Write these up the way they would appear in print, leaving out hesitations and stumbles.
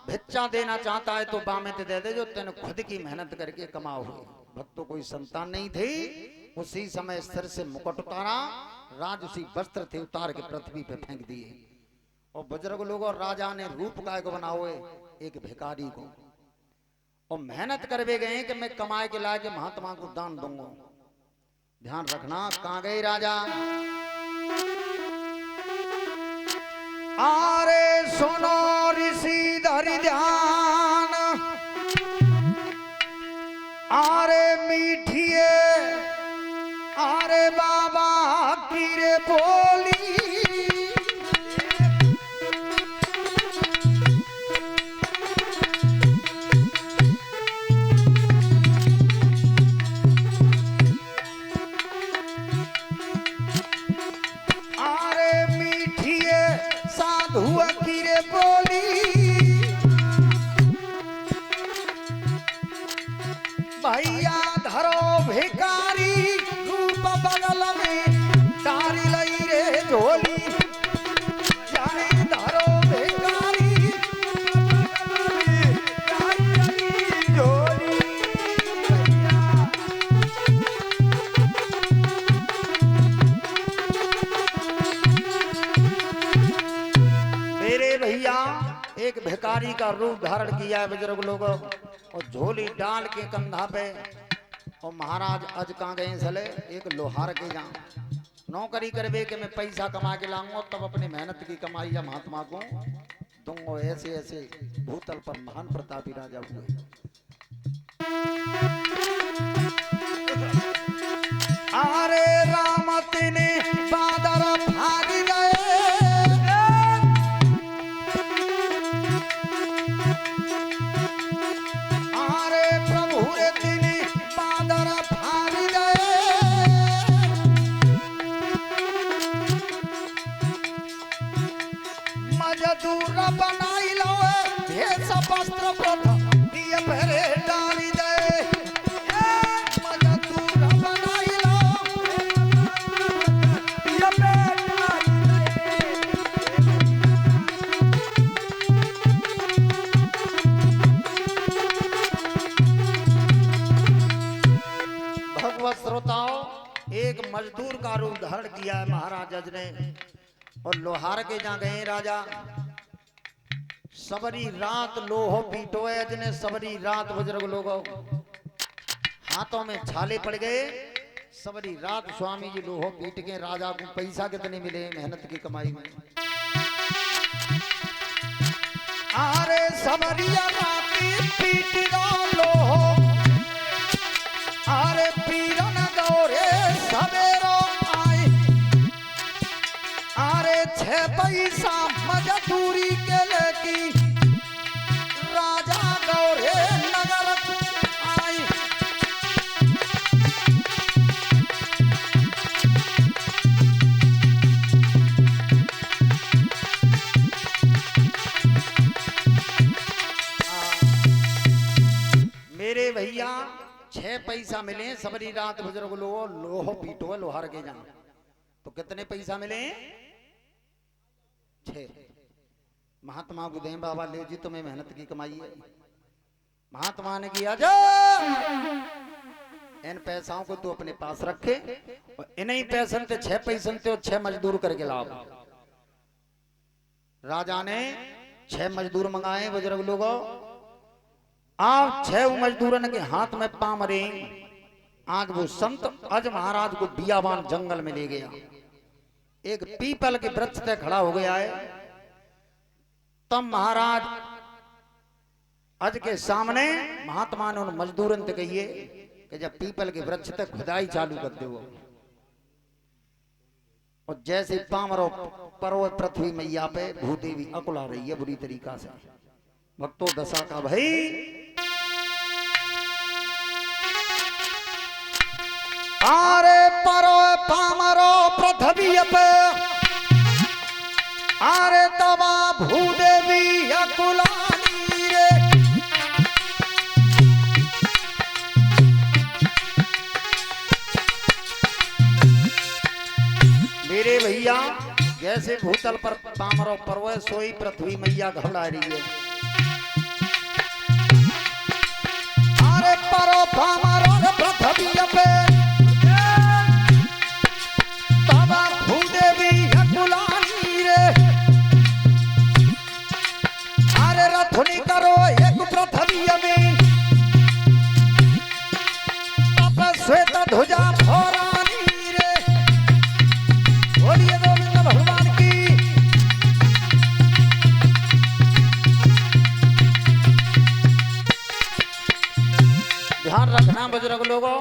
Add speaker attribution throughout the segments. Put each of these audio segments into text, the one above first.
Speaker 1: भिक्षा देना चाहता है तो बामे ते दे दे, जो तेने खुद की मेहनत करके कमाओ हुए। भक्तों कोई संतान नहीं थी, उसी समय सिर से मुकुट उतारा, राजसी वस्त्र थे उतार के पृथ्वी पे फेंक दिए। और बुजुर्ग लोग और राजा ने रूप काय को बनाओ एक भिखारी को, और मेहनत करवे गए कि मैं कमाए के लाके महात्मा को दान दूंगा। ध्यान रखना, कहां गए राजा? आरे सुनो ऋषि धरि ध्यान, आरे मीठिए आरे बाबा की रे बोली। भैया धरो भिकारी रूप बगल में डारी लई रे झोली, जाने धरो भिकारी डारी लई झोली। मेरे भैया एक भिखारी का रूप धारण किया है बुजुर्ग लोगों, और झोली डाल के कंधा पे। और महाराज आज कहाँ गए सले? एक लोहार के जहाँ नौकरी करवे के मैं पैसा कमा के लाऊंगा, तब अपनी मेहनत की कमाई या महात्मा को दूंगा। ऐसे ऐसे भूतल पर महान प्रतापी राजा हुए। आरे राम तिने बादर भाग गए, मजदूर बनाई लो भेष वस्त्र दिए भरे डाली दे। मजदूर बनाई लो दिए भगवत श्रोताओं, एक मजदूर का रूप धारण किया है महाराज अज ने। और लोहार के जहाँ गए राजा, सबरी रात लोहो पीटो है अजने, सबरी रात बुजुर्ग लोगों हाथों में छाले पड़ गए। सबरी रात स्वामी जी लोहो पीट के राजा को पैसा कितने मिले मेहनत की कमाई में। आरे सबरिया राती पीट दो लोहो, आरे पीरन गौरे सवेरो आई, आरे 6 पैसा मजदूरी के लेकी राजा गौरे नगर आई। मेरे भैया 6 पैसा मिले सबरी रात बुजुर्ग लोहो पीटो है लोहार के जहाँ, तो कितने पैसा मिले? 6। महात्मा को दें बाबा ले जी, तुम्हें मेहनत की कमाई है। महात्मा ने किया जा इन पैसाओं को तू अपने पास रखे, और इन्हीं पैसन ते 6 पैसन ते 6 मजदूर करके लाओ। राजा ने 6 मजदूर मंगाए बुजुर्ग लोगों। आप 6 मजदूरन के हाथ में पाम रहे। आज वो संत अज महाराज को बियाबान जंगल में ले गया, एक पीपल के वृक्ष पे खड़ा हो गया है। तब महाराज अज के सामने महात्मा ने उन मजदूरन से कहिए कि जब पीपल के वृक्ष तक खुदाई चालू कर दो। और जैसे पामरो परो पृथ्वी मैया पे भूदेवी अकुला रही है बुरी तरीका से। भक्तों दशा का भाई आरे परो पामरो पृथ्वी पे आरे तवा भूदेवी अकुलानी रे। मेरे भैया जैसे भूतल पर पामरो पर्व सोई पृथ्वी मैया घबरा रही है। परो पामरो पृथ्वी पे तब भूदेवी कुलानी रे अरे रथुनी करो एक पृथ्वी में तब श्वेत ध्वजा फहरानी रे बोलिए गोविंद भगवान की। ध्यान रखना बुजुर्ग लोगों,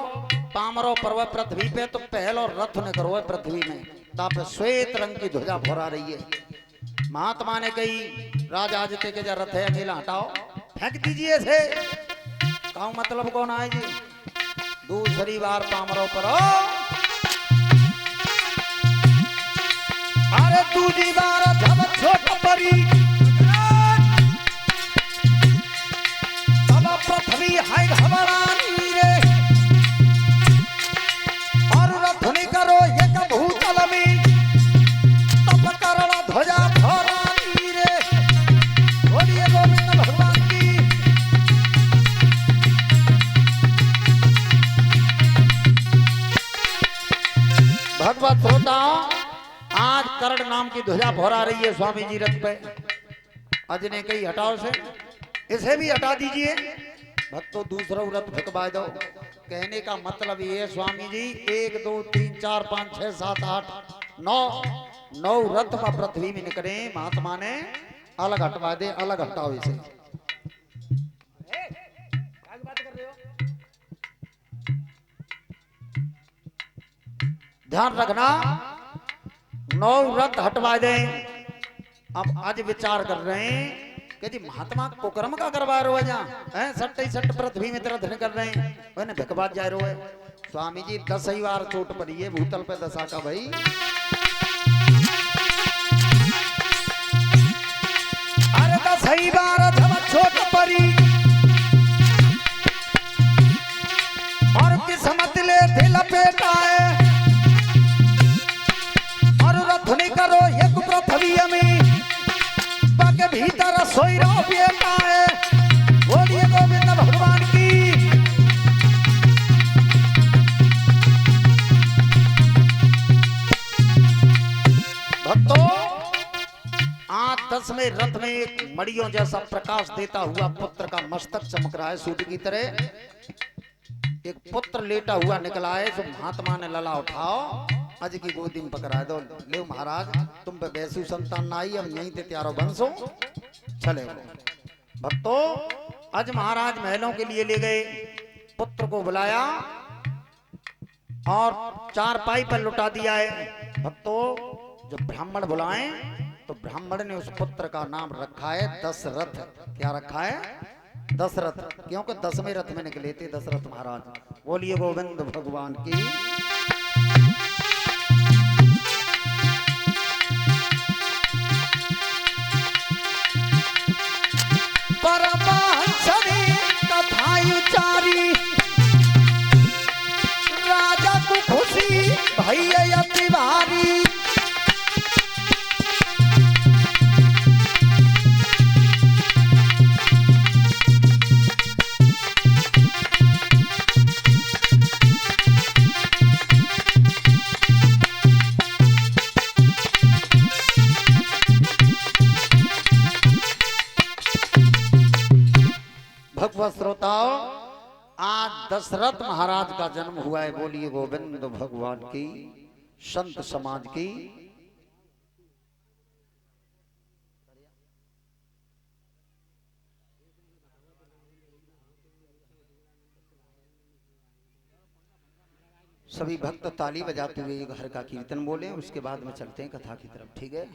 Speaker 1: पामरो पर्व पृथ्वी पे तो पहल और रथ ने करो पृथ्वी में तब श्वेत रंग की ध्वजा फहरा रही है। महात्मा ने कही राजा आदित्य के रथ है अकेला हटाओ फेंक दीजिए थे। कहूं मतलब कौन आए जी। दूसरी बार पामरो पर अरे दूसरी बार जब छोट परी तब पृथ्वी है घबरानी रे और रथुनी करो एक भूतल में तब करण ध्वजा फहरानी रे बोलिए गोविंद भगवान की। भगवत श्रोताओं, आज कर्ण नाम की ध्वजा फहरा रही है स्वामी जी रथ पे। अज ने कही हटाओ से इसे भी हटा दीजिए। भक्तों दूसरा रथ फेंकवा दो। कहने का मतलब ये है स्वामी जी 1 2 3 4 5 6 7 8 9 रथ पर पृथ्वी में निकले। महात्मा ने अलग हटवा दे, अलग हटाओ इसे। ध्यान रखना 9 रथ हटवा दे। अब आज विचार कर रहे हैं कि जी महात्मा कुकर्म का करवा रहे हो जहाँ सट्टे सट पृथ्वी में तरह धन कर रहे हैं वह भिकबाद जा रहे है। स्वामी जी 10 ही बार चोट पड़ी है भूतल पे दशा का भाई। अरे 10 ही बार जब चोट पड़ी और किस्मत ले दिल पेटा है और रथुनी करो एक पृथ्वी में के भीतर सोई रहो बेटा है। बोलिए गोविंद भगवान की। भक्तों आज 10वें रथ में एक मड़ियों जैसा प्रकाश देता हुआ पुत्र का मस्तक चमक रहा है सूर्य की तरह। एक पुत्र लेटा हुआ निकला है। जो महात्मा ने लला उठाओ अज की गोदी में पकड़ा दो। ले महाराज तुम पे वैसी संतान ना आई अब यहीं ते त्यारो बंसो चले। भक्तों आज महाराज महलों के लिए ले गए। पुत्र को बुलाया और 4 पाई पर लुटा दिया है। भक्तों जब ब्राह्मण बुलाए तो ब्राह्मण ने उस पुत्र का नाम रखा है दशरथ। क्या रखा है? दशरथ। क्योंकि 10वें रथ में निकले थे दशरथ महाराज। बोलिए गोविंद भगवान की। राजा को खुशी भैया तिवारी भगवत श्रोताओं आज दशरथ महाराज का जन्म हुआ है। बोलिए गोविंद भगवान की। संत समाज की सभी भक्त ताली बजाते हुए घर का कीर्तन बोले। उसके बाद में चलते हैं कथा की तरफ। ठीक है।